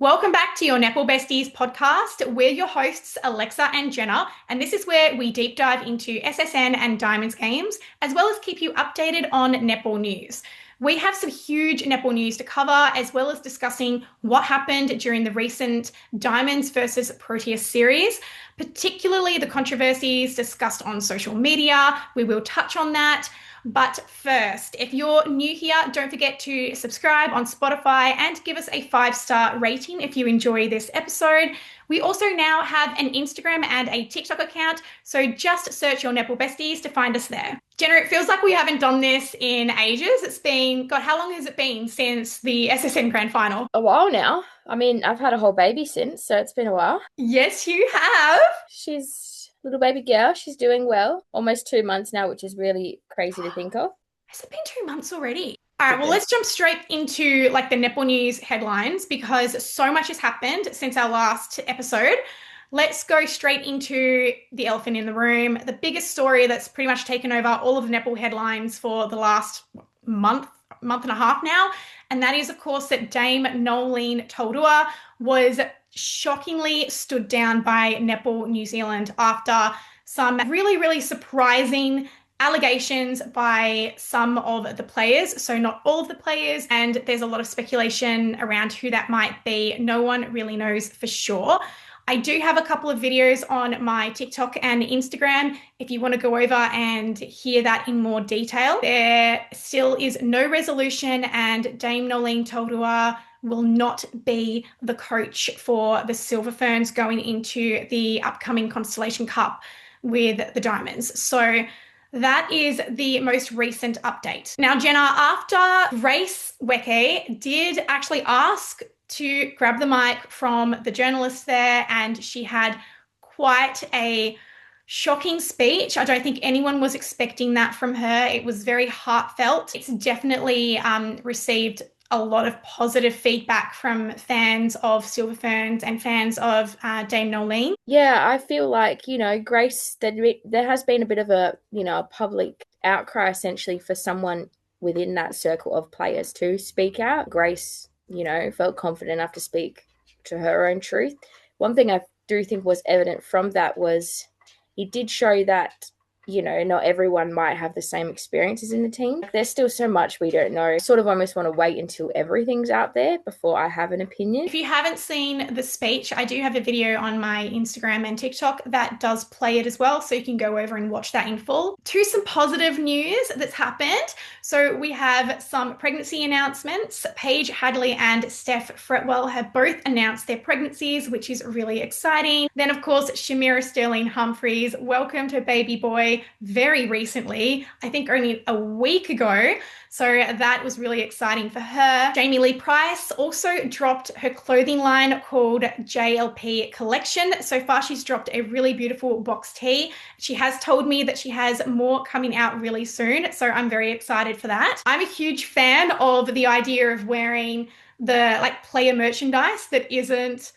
Welcome back to your Netball Besties podcast. We're your hosts, Alexa and Jenna, and this is where we deep dive into SSN and Diamonds games, as well as keep you updated on netball news. We have some huge netball news to cover, as well as discussing what happened during the recent Diamonds versus Proteas series, particularly the controversies discussed on social media. We will touch on that. But first, if you're new here, don't forget to subscribe on Spotify and give us a 5-star rating if you enjoy this episode. We also now have an Instagram and a TikTok account, so just search your Netball Besties to find us there. Jenna, it feels like we haven't done this in ages. It's been, God, how long has it been since the SSN Grand Final? A while now. I mean, I've had a whole baby since, so it's been a while. Yes, you have. She's a little baby girl. She's doing well. Almost 2 months now, which is really crazy to think of. Has it been 2 months already? All right, well, let's jump straight into the netball news headlines because so much has happened since our last episode. Let's go straight into the elephant in the room. The biggest story that's pretty much taken over all of the netball headlines for the last month and a half now. And that is, of course, that Dame Nolene Taurua was shockingly stood down by Netball New Zealand after some really, really surprising allegations by some of the players. So not all of the players, and there's a lot of speculation around who that might be. No one really knows for sure. I do have a couple of videos on my TikTok and Instagram if you want to go over and hear that in more detail. There still is no resolution, and Dame Nolene Taurua will not be the coach for the Silver Ferns going into the upcoming Constellation Cup with the Diamonds. So that is the most recent update. Now, Jenna, after Grace Weke did actually ask to grab the mic from the journalist there, and she had quite a shocking speech. I don't think anyone was expecting that from her. It was very heartfelt. It's definitely received a lot of positive feedback from fans of Silver Ferns and fans of Dame Nolene. Yeah, I feel like, Grace, there has been a bit of a public outcry essentially for someone within that circle of players to speak out. Grace, felt confident enough to speak to her own truth. One thing I do think was evident from that was it did show that not everyone might have the same experiences in the team. There's still so much we don't know. I sort of almost want to wait until everything's out there before I have an opinion. If you haven't seen the speech, I do have a video on my Instagram and TikTok that does play it as well, so you can go over and watch that in full. To some positive news that's happened. So we have some pregnancy announcements. Paige Hadley and Steph Fretwell have both announced their pregnancies, which is really exciting. Then, of course, Shamira Sterling Humphries welcomed her baby boy very recently, I think only a week ago. So that was really exciting for her. Jamie Lee Price also dropped her clothing line called JLP Collection. So far, she's dropped a really beautiful box tee. She has told me that she has more coming out really soon. So I'm very excited for that. I'm a huge fan of the idea of wearing the player merchandise that isn't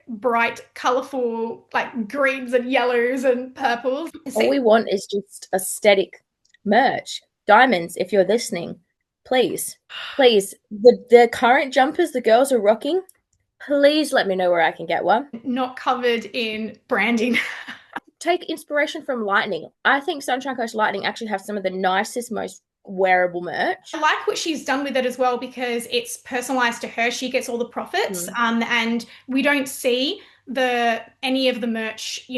bright, colorful, greens and yellows and purples. All we want is just aesthetic merch. Diamonds, if you're listening, please, the current jumpers the girls are rocking, please let me know where I can get one. Not covered in branding. Take inspiration from Lightning. I think Sunshine Coast Lightning actually have some of the nicest, most wearable merch. I like what she's done with it as well because it's personalized to her. She gets all the profits, and we don't see any of the merch,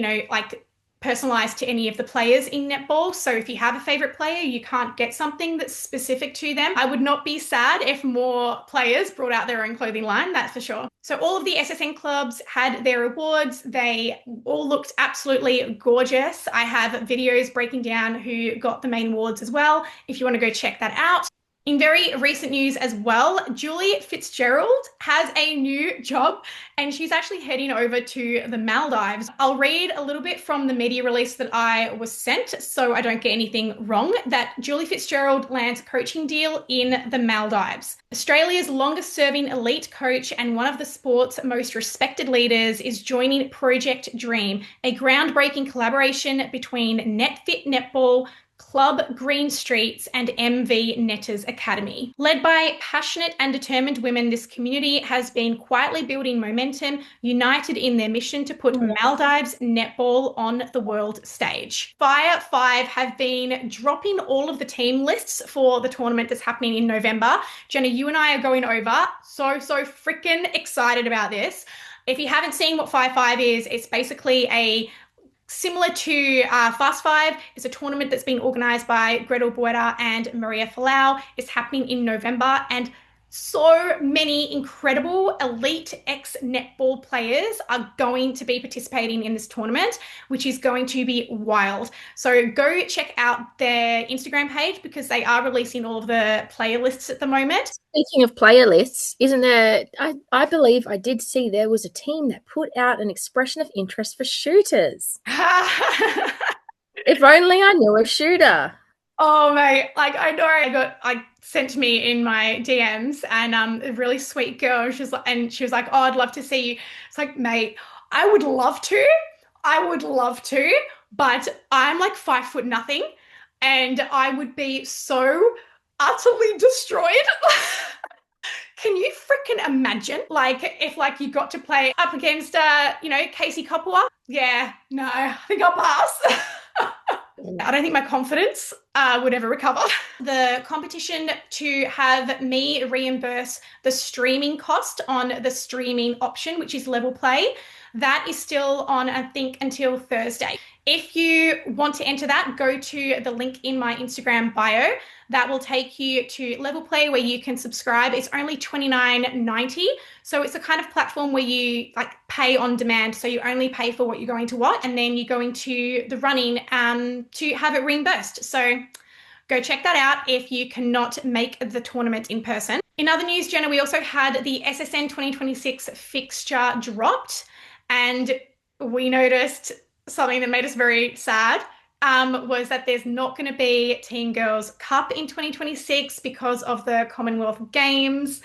personalized to any of the players in netball. So if you have a favorite player, you can't get something that's specific to them. I would not be sad if more players brought out their own clothing line, that's for sure. So all of the SSN clubs had their awards. They all looked absolutely gorgeous. I have videos breaking down who got the main awards as well, if you want to go check that out. In very recent news as well, Julie Fitzgerald has a new job and she's actually heading over to the Maldives. I'll read a little bit from the media release that I was sent so I don't get anything wrong, that Julie Fitzgerald lands a coaching deal in the Maldives. Australia's longest serving elite coach and one of the sport's most respected leaders is joining Project Dream, a groundbreaking collaboration between NetFit Netball, Club Green Streets, and MV Netters Academy. Led by passionate and determined women, this community has been quietly building momentum, united in their mission to put Maldives netball on the world stage. Fire 5 have been dropping all of the team lists for the tournament that's happening in November. Jenna, you and I are going over. So freaking excited about this. If you haven't seen what Fire 5 is, it's basically a similar to Fast Five. It's a tournament that's been organized by Gretel Boeta and Maria Falau. It's happening in November, and so many incredible elite ex-netball players are going to be participating in this tournament, which is going to be wild. So go check out their Instagram page because they are releasing all of the player lists at the moment. Speaking of player lists, isn't there? I believe I did see there was a team that put out an expression of interest for shooters. If only I knew a shooter. Oh mate, like I know I got like sent to me in my DMs and a really sweet girl. She was like, "Oh, I'd love to see you." It's like, mate, I would love to. I would love to, but I'm like 5 foot nothing and I would be so utterly destroyed. Can you freaking imagine? Like if like you got to play up against Casey Coppola? Yeah, no, I think I'll pass. I don't think my confidence would ever recover. The competition to have me reimburse the streaming cost on the streaming option, which is Level Play, that is still on, I think, until Thursday. If you want to enter that, go to the link in my Instagram bio. That will take you to Level Play where you can subscribe. It's only $29.90. So it's a kind of platform where you like pay on demand. So you only pay for what you're going to watch and then you go into the running to have it reimbursed. So go check that out if you cannot make the tournament in person. In other news, Jenna, we also had the SSN 2026 fixture dropped and we noticed something that made us very sad. Was that there's not going to be Teen Girls Cup in 2026 because of the Commonwealth Games.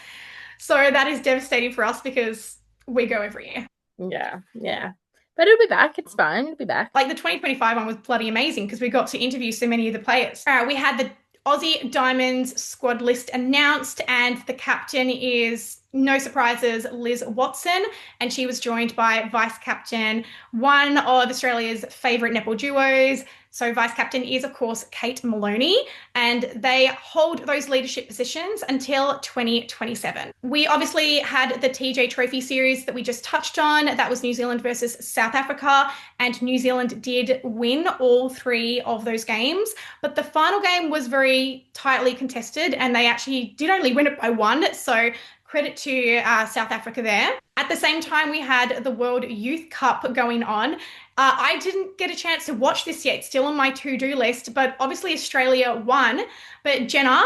So that is devastating for us because we go every year. Yeah. But it'll be back. It's fine. It'll be back. Like the 2025 one was bloody amazing because we got to interview so many of the players. All right, we had the Aussie Diamonds squad list announced, and the captain is, no surprises, Liz Watson, and she was joined by vice captain, one of Australia's favourite netball duos. So vice captain is, of course, Kate Maloney, and they hold those leadership positions until 2027. We obviously had the TJ Trophy series that we just touched on. That was New Zealand versus South Africa, and New Zealand did win all 3 of those games. But the final game was very tightly contested, and they actually did only win it by 1. So credit to South Africa there. At the same time, we had the World Youth Cup going on. I didn't get a chance to watch this yet. It's still on my to-do list, but obviously Australia won. But Jenna,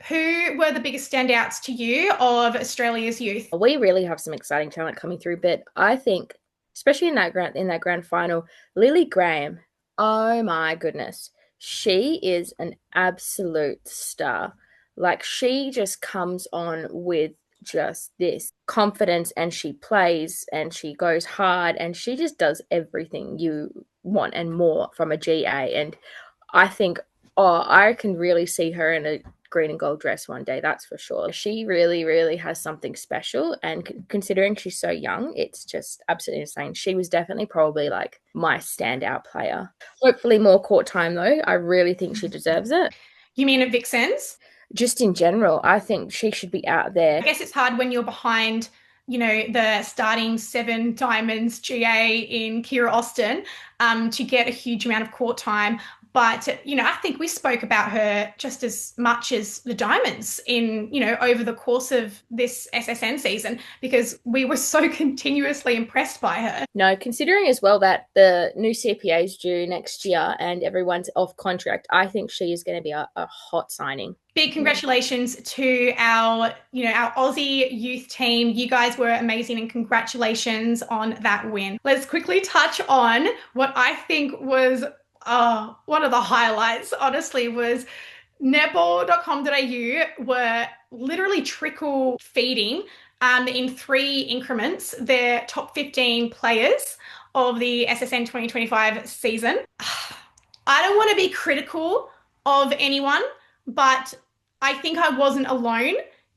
who were the biggest standouts to you of Australia's youth? We really have some exciting talent coming through, but I think, especially in that grand final, Lily Graham, oh my goodness, she is an absolute star. Like she just comes on with just this confidence and she plays and she goes hard and she just does everything you want and more from a GA. And I think, I can really see her in a green and gold dress one day, that's for sure. She really has something special, and considering she's so young, it's just absolutely insane. She was definitely probably like my standout player. Hopefully more court time though. I really think she deserves it. You mean at Vixens? Just in general, I think she should be out there. I guess it's hard when you're behind, the starting 7 Diamonds GA in Kira Austin to get a huge amount of court time. But, I think we spoke about her just as much as the Diamonds over the course of this SSN season because we were so continuously impressed by her. No, considering as well that the new CPA is due next year and everyone's off contract, I think she is going to be a hot signing. Big congratulations to our Aussie youth team. You guys were amazing and congratulations on that win. Let's quickly touch on what I think was one of the highlights, honestly, was netball.com.au were literally trickle feeding in 3 increments their top 15 players of the SSN 2025 season. I don't want to be critical of anyone, but I think I wasn't alone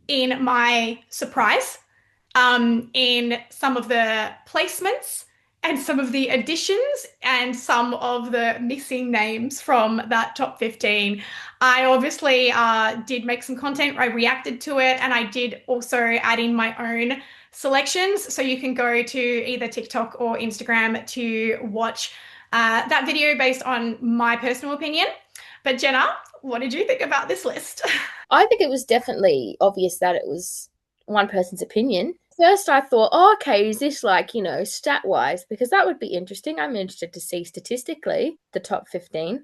in my surprise in some of the placements and some of the additions and some of the missing names from that top 15. I obviously did make some content, I reacted to it, and I did also add in my own selections. So you can go to either TikTok or Instagram to watch that video based on my personal opinion. But Jenna, what did you think about this list? I think it was definitely obvious that it was one person's opinion. First, I thought, oh, okay, is this like, stat wise? Because that would be interesting. I'm interested to see statistically the top 15.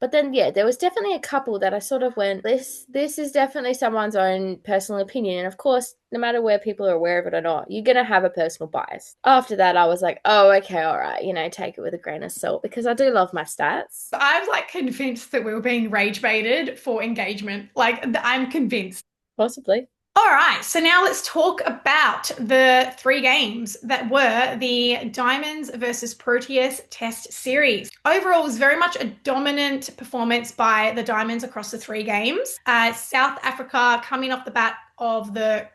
But then, yeah, there was definitely a couple that I sort of went, this is definitely someone's own personal opinion. And of course, no matter where people are aware of it or not, you're going to have a personal bias. After that, I was like, oh, okay, all right, take it with a grain of salt because I do love my stats. I'm like convinced that we were being rage baited for engagement. Like, I'm convinced. Possibly. All right, so now let's talk about the three games that were the Diamonds versus Proteas Test Series. Overall, it was very much a dominant performance by the Diamonds across the three games. South Africa, coming off the bat of their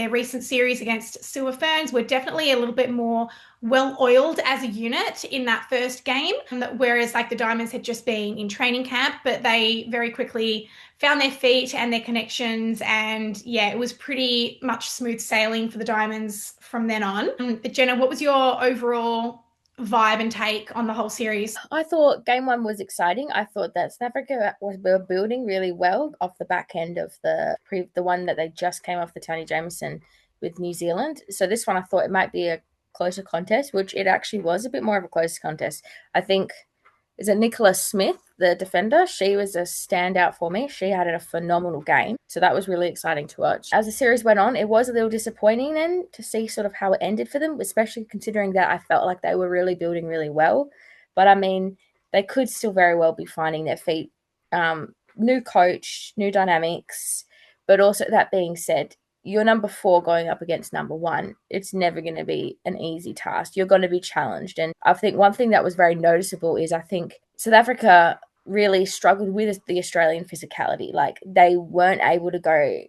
recent series against Ferns, were definitely a little bit more well-oiled as a unit in that first game, whereas like the Diamonds had just been in training camp, but they very quickly found their feet and their connections. And yeah, it was pretty much smooth sailing for the Diamonds from then on. But Jenna, what was your overall vibe and take on the whole series? I thought game one was exciting. I thought that South Africa were building really well off the back end of the one that they just came off the Tony Jameson with New Zealand. So this one I thought it might be a closer contest, which it actually was a bit more of a closer contest. I think is it Nicola Smith, the defender? She was a standout for me. She had a phenomenal game. So that was really exciting to watch. As the series went on, it was a little disappointing then to see sort of how it ended for them, especially considering that I felt like they were really building really well. But I mean, they could still very well be finding their feet. New coach, new dynamics. But also, that being said, you're number 4 going up against number 1. It's never going to be an easy task. You're going to be challenged. And I think one thing that was very noticeable is I think South Africa really struggled with the Australian physicality. Like they weren't able to go,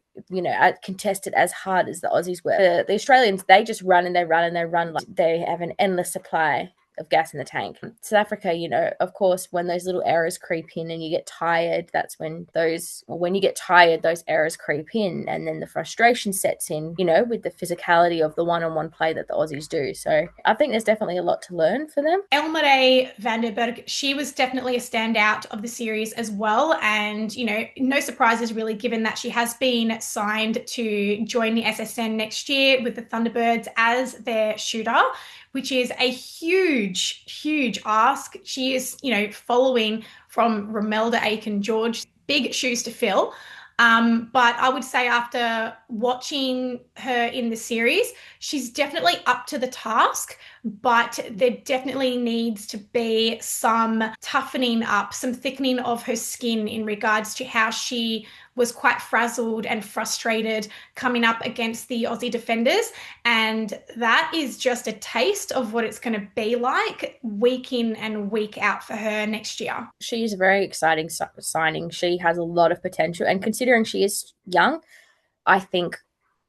contest it as hard as the Aussies were. The Australians, they just run and they run and they run like they have an endless supply of gas in the tank. South Africa, of course, when those little errors creep in and you get tired, that's when you get tired, those errors creep in and then the frustration sets in, with the physicality of the one-on-one play that the Aussies do. So I think there's definitely a lot to learn for them. Elmarie van der Berg, she was definitely a standout of the series as well. And, no surprises really, given that she has been signed to join the SSN next year with the Thunderbirds as their shooter, which is a huge, huge ask. She is, following from Romelda Aiken-George, big shoes to fill. But I would say after watching her in the series, she's definitely up to the task, but there definitely needs to be some toughening up, some thickening of her skin in regards to how she was quite frazzled and frustrated coming up against the Aussie defenders. And that is just a taste of what it's going to be like week in and week out for her next year. She is a very exciting signing. She has a lot of potential. And considering she is young, I think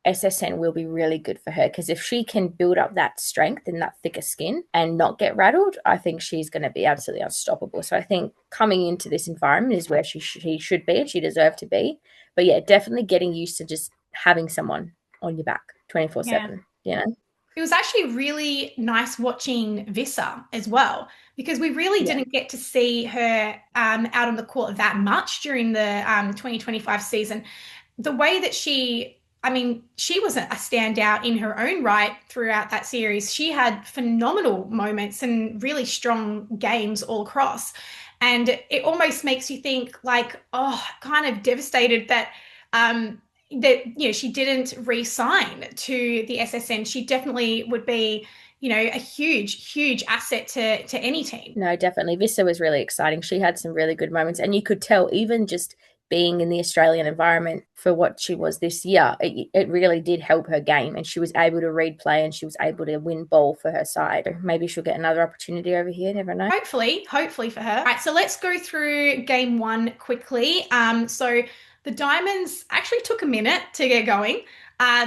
SSN will be really good for her because if she can build up that strength and that thicker skin and not get rattled, I think she's going to be absolutely unstoppable. So I think coming into this environment is where she should be and she deserved to be. But yeah, definitely getting used to just having someone on your back 24/7, It was actually really nice watching Visser as well, because we really didn't get to see her out on the court that much during the 2025 season. The way that she was a standout in her own right throughout that series. She had phenomenal moments and really strong games all across. And it almost makes you think like, oh, kind of devastated that she didn't re-sign to the SSN. She definitely would be, a huge, huge asset to any team. No, definitely. Vista was really exciting. She had some really good moments, and you could tell even just being in the Australian environment for what she was this year, it really did help her game, and she was able to read play and she was able to win ball for her side. Maybe she'll get another opportunity over here. Never know. Hopefully for her. All right, so let's go through game one quickly. So the Diamonds actually took a minute to get going.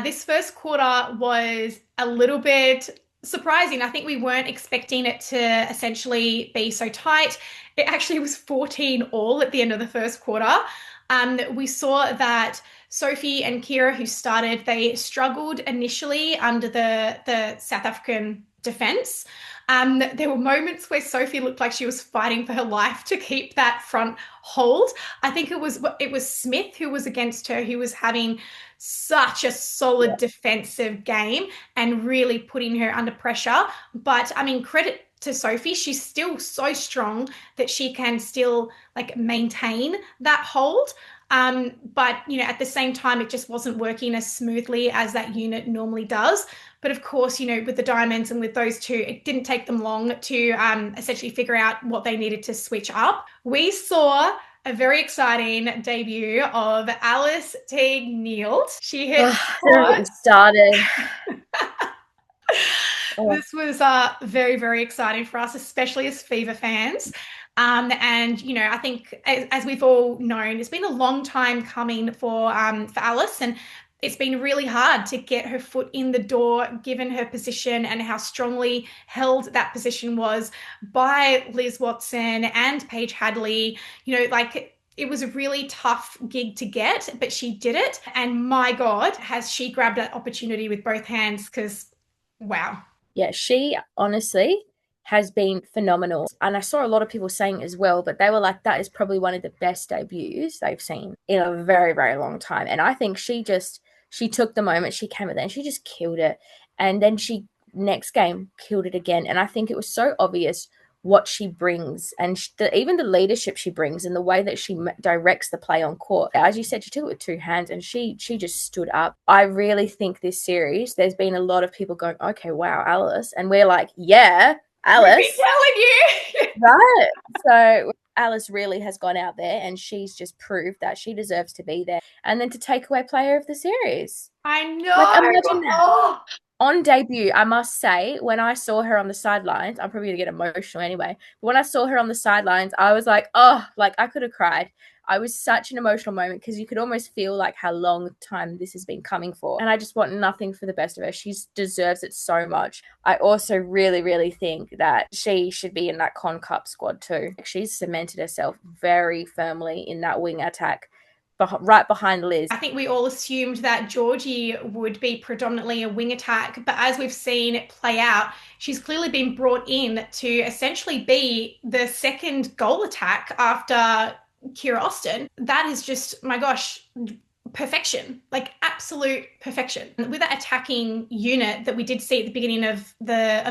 This first quarter was a little bit surprising. I think we weren't expecting it to essentially be so tight. It actually was 14 all at the end of the first quarter. We saw that Sophie and Kira, who started, they struggled initially under the South African defense. There were moments where Sophie looked like she was fighting for her life to keep that front hold. I think it was Smith who was against her, who was having such a solid defensive game and really putting her under pressure. But I mean, credit to Sophie, she's still so strong that she can still like maintain that hold. But at the same time, it just wasn't working as smoothly as that unit normally does. But of course, with the Diamonds and with those two, it didn't take them long to essentially figure out what they needed to switch up. We saw a very exciting debut of Alice Teague Nield. She hit Getting started. This was very, very exciting for us, especially as Fever fans. And I think as we've all known, it's been a long time coming for Alice, and it's been really hard to get her foot in the door, given her position and how strongly held that position was by Liz Watson and Paige Hadley. It was a really tough gig to get, but she did it. And my God, has she grabbed that opportunity with both hands, because wow. Yeah, she honestly has been phenomenal. And I saw a lot of people saying as well, but they were like, that is probably one of the best debuts they've seen in a very, very long time. And I think she took the moment, she came in there and she just killed it. And then she, next game, killed it again. And I think it was so obvious what she brings, and even the leadership she brings and the way that she directs the play on court. As you said, she took it with two hands and she just stood up. I really think this series, there's been a lot of people going, okay, wow, Alice. And we're like, yeah, Alice. We've been telling you. Right. So Alice really has gone out there and she's just proved that she deserves to be there. And then to take away player of the series. I know. Like, imagine that. Oh. On debut, I must say, when I saw her on the sidelines, I'm probably going to get emotional anyway, but when I saw her on the sidelines, I was like, oh, like I could have cried. I was such an emotional moment because you could almost feel like how long time this has been coming for. And I just want nothing for the best of her. She deserves it so much. I also really, really think that she should be in that Con Cup squad too. She's cemented herself very firmly in that wing attack, right behind Liz. I think we all assumed that Georgie would be predominantly a wing attack, but as we've seen it play out, she's clearly been brought in to essentially be the second goal attack after Kira Austin. That is just, my gosh, perfection, like absolute perfection with that attacking unit that we did see at the beginning of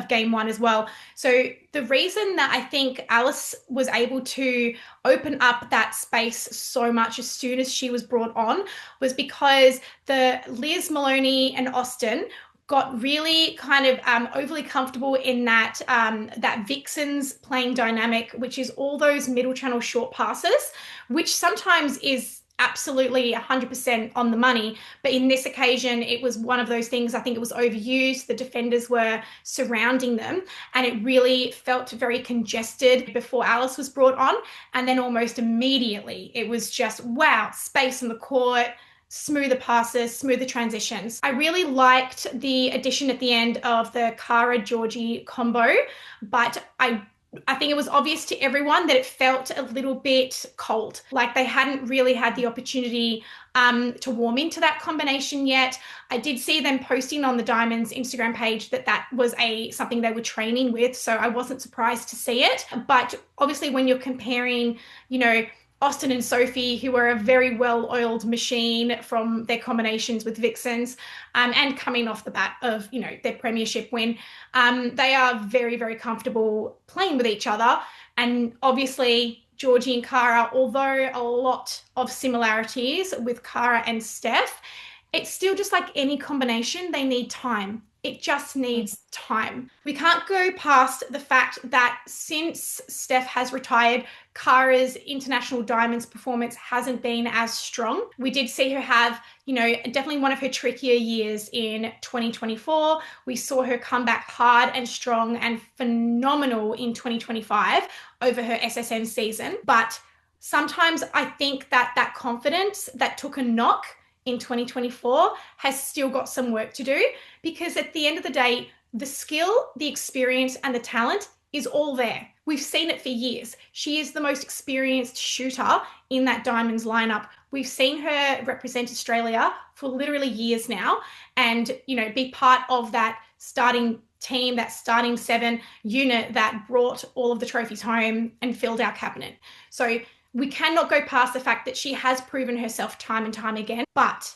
game one as well. So the reason that I think Alice was able to open up that space so much as soon as she was brought on was because the Liz, Maloney and Austin got really kind of overly comfortable in that Vixen's playing dynamic, which is all those middle channel short passes, which sometimes is absolutely 100% on the money. But in this occasion, it was one of those things, I think it was overused. The defenders were surrounding them and it really felt very congested before Alice was brought on. And then almost immediately, it was just, wow, space on the court, smoother passes, smoother transitions. I really liked the addition at the end of the Cara-Georgie combo, but I think it was obvious to everyone that it felt a little bit cold. Like they hadn't really had the opportunity to warm into that combination yet. I did see them posting on the Diamonds Instagram page that was something they were training with, so I wasn't surprised to see it. But obviously when you're comparing, Austin and Sophie, who are a very well-oiled machine from their combinations with Vixens, and coming off the bat of, their premiership win, they are very, very comfortable playing with each other. And obviously, Georgie and Cara, although a lot of similarities with Cara and Steph, it's still just like any combination, they need time. It just needs time. We can't go past the fact that since Steph has retired, Kara's international diamonds performance hasn't been as strong. We did see her have, definitely one of her trickier years in 2024. We saw her come back hard and strong and phenomenal in 2025 over her SSN season. But sometimes I think that that confidence that took a knock in 2024 has still got some work to do, because at the end of the day, the skill, the experience, and the talent is all there. We've seen it for years. She is the most experienced shooter in that Diamonds lineup. We've seen her represent Australia for literally years now and, be part of that starting team, that starting 7 unit that brought all of the trophies home and filled our cabinet. So we cannot go past the fact that she has proven herself time and time again, but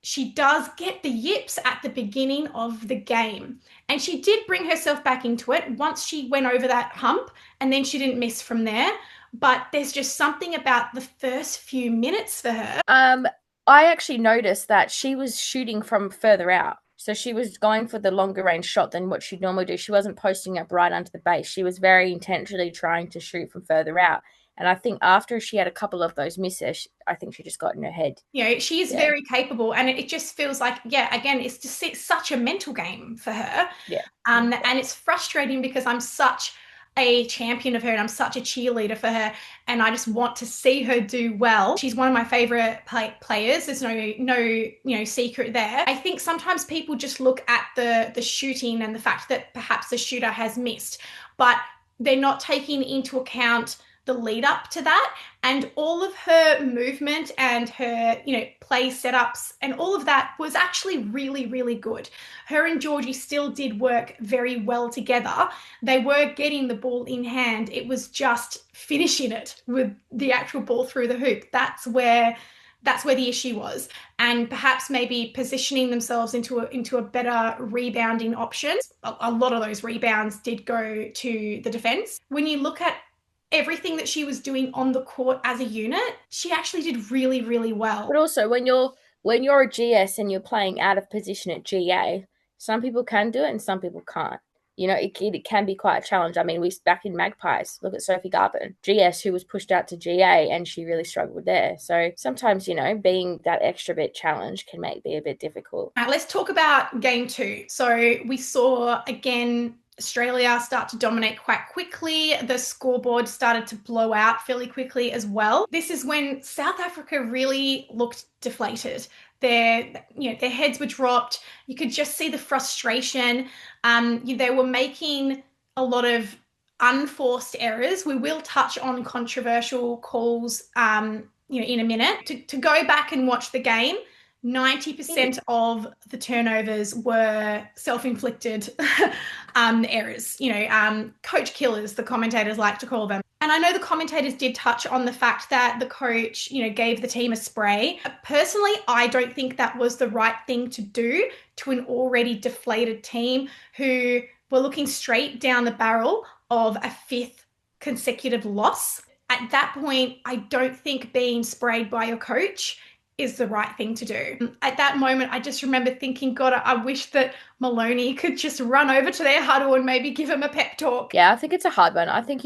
she does get the yips at the beginning of the game. And she did bring herself back into it once she went over that hump, and then she didn't miss from there. But there's just something about the first few minutes for her. I actually noticed that she was shooting from further out. So she was going for the longer range shot than what she'd normally do. She wasn't posting up right under the base. She was very intentionally trying to shoot from further out. And I think after she had a couple of those misses, I think she just got in her head. She is very capable, and it just feels like, again, it's just such a mental game for her. Yeah. And it's frustrating because I'm such a champion of her and I'm such a cheerleader for her, and I just want to see her do well. She's one of my favorite players. There's no secret there. I think sometimes people just look at the shooting and the fact that perhaps the shooter has missed, but they're not taking into account the lead up to that, and all of her movement and her play setups and all of that was actually really, really good. Her and Georgie still did work very well together. They were getting the ball in hand. It was just finishing it with the actual ball through the hoop. That's where the issue was, and perhaps maybe positioning themselves into a better rebounding option. A lot of those rebounds did go to the defense. When you look at everything that she was doing on the court as a unit, she actually did really, really well. But also, when you're a GS and you're playing out of position at GA, some people can do it and some people can't. It can be quite a challenge. I mean, we back in Magpies, look at Sophie Garvin, GS, who was pushed out to GA, and she really struggled there. So sometimes, being that extra bit challenge can be a bit difficult. All right, let's talk about game 2. So we saw, again, Australia start to dominate quite quickly. The scoreboard started to blow out fairly quickly as well. This is when South Africa really looked deflated. Their heads were dropped. You could just see the frustration. They were making a lot of unforced errors. We will touch on controversial calls, in a minute. To go back and watch the game, 90% of the turnovers were self-inflicted errors, coach killers, the commentators like to call them. And I know the commentators did touch on the fact that the coach, gave the team a spray. Personally, I don't think that was the right thing to do to an already deflated team who were looking straight down the barrel of a 5th consecutive loss. At that point, I don't think being sprayed by your coach is the right thing to do. At that moment, I just remember thinking, God, I wish that Maloney could just run over to their huddle and maybe give him a pep talk. Yeah, I think it's a hard one. I think,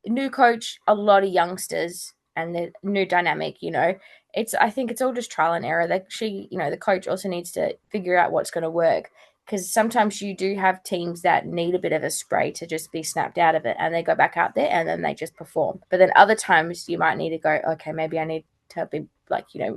new coach, a lot of youngsters and the new dynamic, I think it's all just trial and error. The coach also needs to figure out what's going to work, because sometimes you do have teams that need a bit of a spray to just be snapped out of it, and they go back out there and then they just perform. But then other times you might need to go, okay, maybe I need to be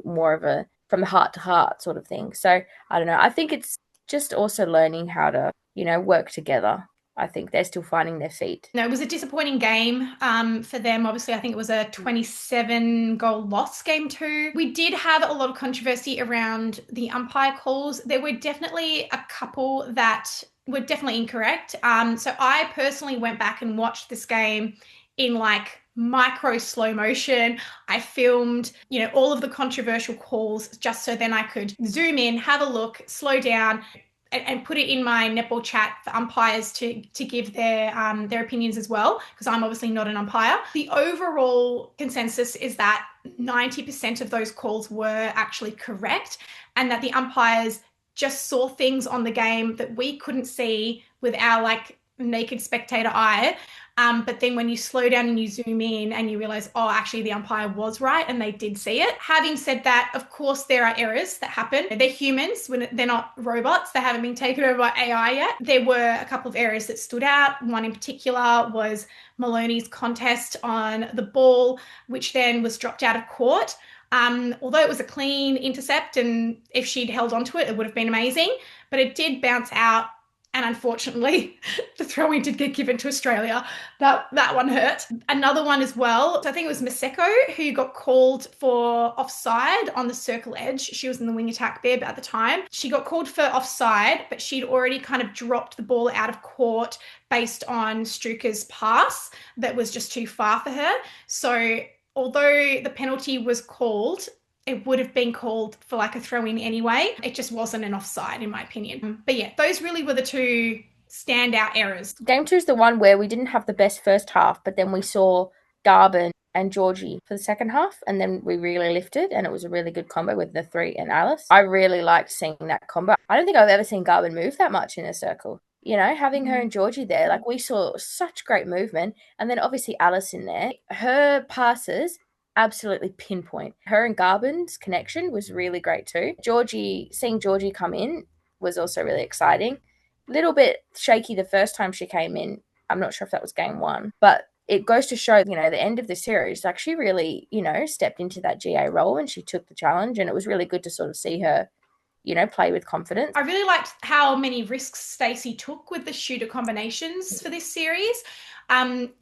more of a from the heart to heart sort of thing. So I don't know. I think it's just also learning how to, work together. I think they're still finding their feet. No, it was a disappointing game for them. Obviously, I think it was a 27-goal loss, game 2. We did have a lot of controversy around the umpire calls. There were definitely a couple that were definitely incorrect. So I personally went back and watched this game in micro slow motion. I filmed, all of the controversial calls just so then I could zoom in, have a look, slow down, and put it in my netball chat for umpires to give their opinions as well, because I'm obviously not an umpire. The overall consensus is that 90% of those calls were actually correct, and that the umpires just saw things on the game that we couldn't see with our like naked spectator eye. But then when you slow down and you zoom in and you realize, oh, actually the umpire was right and they did see it. Having said that, of course, there are errors that happen. They're humans, when they're not robots. They haven't been taken over by AI yet. There were a couple of errors that stood out. One in particular was Maloney's contest on the ball, which then was dropped out of court. Although it was a clean intercept, and if she'd held onto it, it would have been amazing, but it did bounce out. And unfortunately, the throw-in did get given to Australia. That one hurt. Another one as well. So I think it was Maseko who got called for offside on the circle edge. She was in the wing attack bib at the time. She got called for offside, but she'd already kind of dropped the ball out of court based on Struker's pass that was just too far for her. So although the penalty was called, it would have been called for like a throw-in anyway. It just wasn't an offside, in my opinion. But yeah, those really were the two standout errors. Game 2 is the one where we didn't have the best first half, but then we saw Garben and Georgie for the second half, and then we really lifted, and it was a really good combo with the three and Alice. I really liked seeing that combo. I don't think I've ever seen Garben move that much in a circle. You know, having her and Georgie there, like we saw such great movement. And then obviously Alice in there. Her passes absolutely pinpoint. Her and Garben's connection was really great too. Seeing Georgie come in was also really exciting. Little bit shaky the first time she came in. I'm not sure if that was game 1, but it goes to show, you know, the end of the series, like she really, you know, stepped into that GA role and she took the challenge, and it was really good to sort of see her, you know, play with confidence. I really liked how many risks Stacey took with the shooter combinations for this series.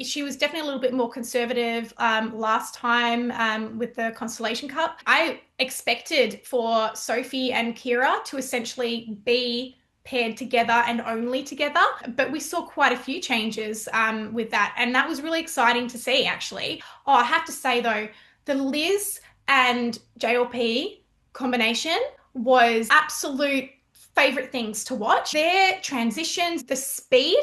She was definitely a little bit more conservative last time with the Constellation Cup. I expected for Sophie and Kira to essentially be paired together and only together, but we saw quite a few changes with that, and that was really exciting to see, actually. Oh, I have to say though, the Liz and JLP combination was absolute favorite things to watch. Their transitions, the speed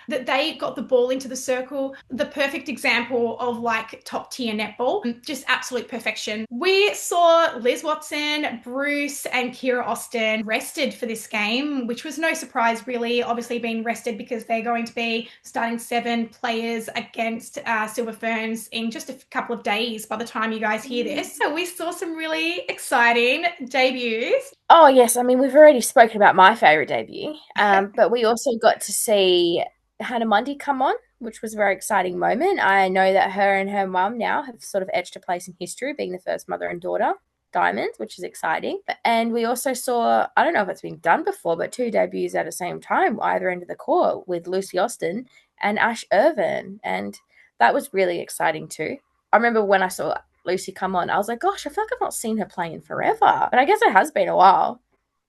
that they got the ball into the circle, the perfect example of like top tier netball, just absolute perfection. We saw Liz Watson, Bruce, and Kira Austin rested for this game, which was no surprise really, obviously being rested because they're going to be starting 7 players against Silver Ferns in just a couple of days by the time you guys hear this. So we saw some really exciting debuts. Oh yes, I mean we've already spoken about my favourite debut, but we also got to see Hannah Mundy come on, which was a very exciting moment. I know that her and her mum now have sort of etched a place in history, being the first mother and daughter diamonds, which is exciting. And we also saw, I don't know if it's been done before, but 2 debuts at the same time, either end of the court, with Lucy Austin and Ash Irvin. And that was really exciting too. I remember when I saw Lucy come on, I was like, gosh, I feel like I've not seen her play in forever. But I guess it has been a while.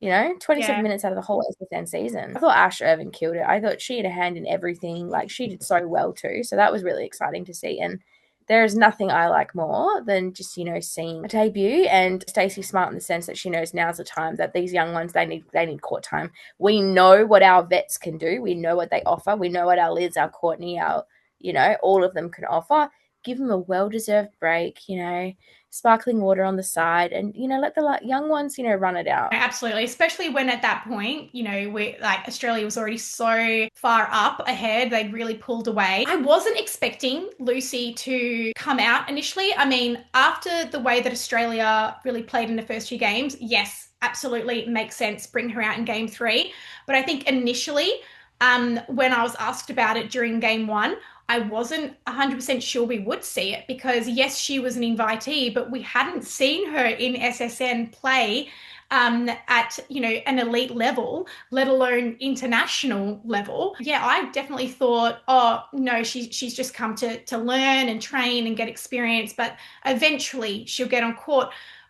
You know, 27 minutes out of the whole SSN season. I thought Ash Irvin killed it. I thought she had a hand in everything. Like, she did so well too. So that was really exciting to see. And there is nothing I like more than just, you know, seeing a debut, and Stacey smart in the sense that she knows now's the time that these young ones, they need court time. We know what our vets can do. We know what they offer. We know what our Liz, our Courtney, our, you know, all of them can offer. Give them a well-deserved break, you know, sparkling water on the side, and, you know, let the young ones, you know, run it out. Absolutely, especially when at that point, you know, we like Australia was already so far up ahead, they'd really pulled away. I wasn't expecting Lucy to come out initially. I mean, after the way that Australia really played in the first 2 games, yes, absolutely makes sense, bring her out in game 3. But I think initially, when I was asked about it during game 1, I wasn't 100% sure we would see it, because yes, she was an invitee, but we hadn't seen her in SSN play at, you know, an elite level, let alone international level. Yeah, I definitely thought, oh no, she's just come to learn and train and get experience, but eventually she'll get on court.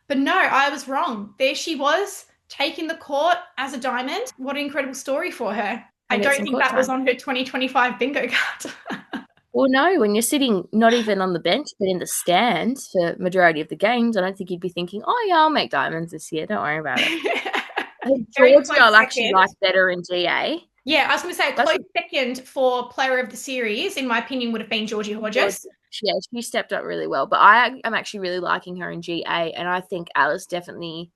But no, I was wrong. There she was, taking the court as a diamond. What an incredible story for her. I don't think that was on her 2025 bingo card. Well, no, when you're sitting not even on the bench, but in the stands for majority of the games, I don't think you'd be thinking, oh, yeah, I'll make diamonds this year. Don't worry about it. Georgia, I'll actually like better in GA. Yeah, I was going to say a close second for player of the series, in my opinion, would have been Georgie Hodges. Yeah, she stepped up really well. But I am actually really liking her in GA, and I think Alice definitely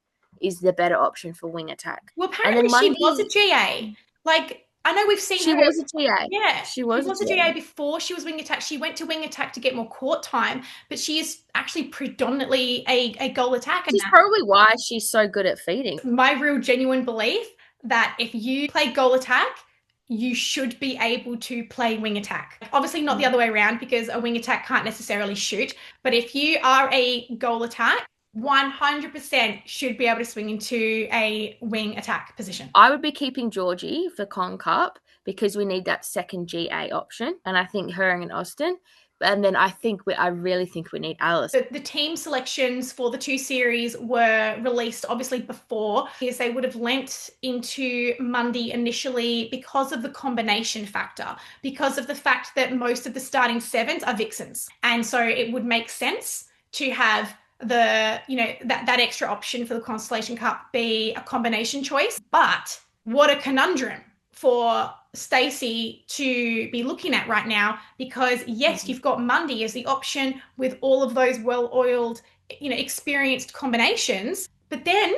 is the better option for wing attack. Well, And apparently then she was a Mundy, GA. Like, I know we've seen she her. was a GA. Yeah, She she was a was a GA GA. before she was wing attack. She went to wing attack to get more court time, but she is actually predominantly a goal attack. Which is probably why she's so good at feeding. My real genuine belief that if you play goal attack, you should be able to play wing attack. Obviously, not the other way around because a wing attack can't necessarily shoot. But if you are a goal attack, 100% should be able to swing into a wing attack position. I would be keeping Georgie for Con Cup because we need that second GA option. And I think her and Austin. And then I really think we need Alice. The team selections for the 2 series were released obviously before, because they would have lent into Mundy initially because of the combination factor, because of the fact that most of the starting 7s are vixens. And so it would make sense to have that extra option for the Constellation Cup be a combination choice. But what a conundrum for Stacey to be looking at right now, because yes, you've got Mundy as the option with all of those well-oiled, experienced combinations, but then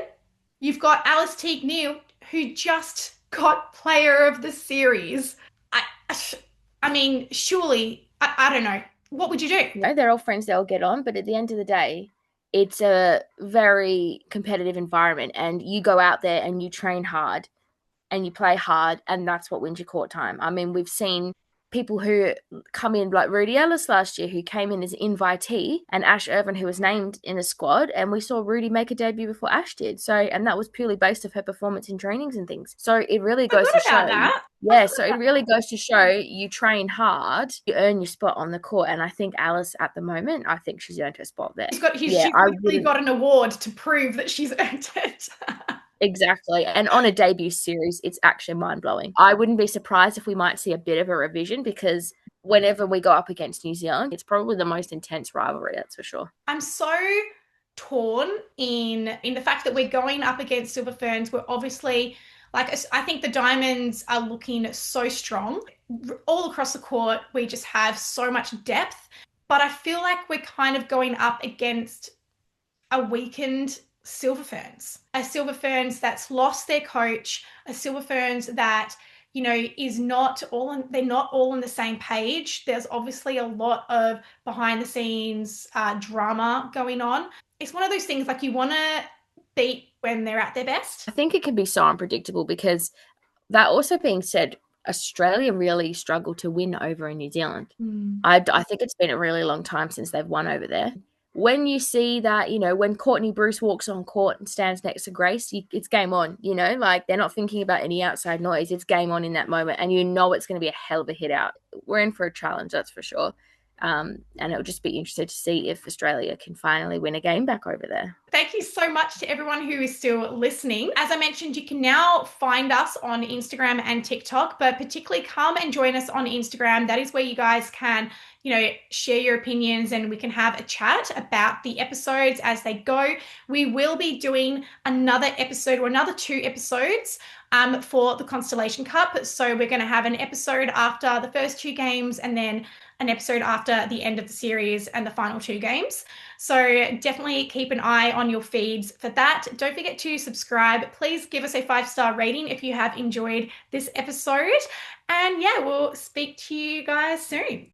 you've got Alice Teague Neal, who just got Player of the Series. I mean, surely, I don't know. What would you do? They're all friends, they'll get on, but at the end of the day, it's a very competitive environment, and you go out there and you train hard and you play hard, and that's what wins your court time. I mean, we've seen people who come in, like Rudy Ellis last year, who came in as an invitee, and Ash Irvin, who was named in the squad, and we saw Rudy make a debut before Ash did. So, and that was purely based off her performance in trainings and things. So it really goes to show. Yeah, so it really goes to show you train hard, you earn your spot on the court. And I think Alice, at the moment, I think she's earned her spot there. She's really got an award to prove that she's earned it. Exactly. And on a debut series, it's actually mind-blowing. I wouldn't be surprised if we might see a bit of a revision, because whenever we go up against New Zealand, it's probably the most intense rivalry, that's for sure. I'm so torn in the fact that we're going up against Silver Ferns. We're obviously, like, I think the Diamonds are looking so strong. All across the court, we just have so much depth. But I feel like we're kind of going up against a weakened Silver Ferns, a Silver Ferns that's lost their coach, a Silver Ferns that, is not all they're not all on the same page. There's obviously a lot of behind the scenes drama going on. It's one of those things, like, you want to beat when they're at their best. I think it can be so unpredictable, because that also being said, Australia really struggled to win over in New Zealand. I think it's been a really long time since they've won over there. When you see that, when Courtney Bruce walks on court and stands next to Grace, it's game on, like, they're not thinking about any outside noise. It's game on in that moment, and it's going to be a hell of a hit out. We're in for a challenge, that's for sure. And it'll just be interesting to see if Australia can finally win a game back over there. Thank you so much to everyone who is still listening. As I mentioned, you can now find us on Instagram and TikTok, but particularly come and join us on Instagram. That is where you guys can, share your opinions, and we can have a chat about the episodes as they go. We will be doing another episode, or another 2 episodes for the Constellation Cup. So we're going to have an episode after the first 2 games, and then an episode after the end of the series and the final 2 games. So definitely keep an eye on your feeds for that. Don't forget to subscribe. Please give us a 5-star rating if you have enjoyed this episode. And yeah, we'll speak to you guys soon.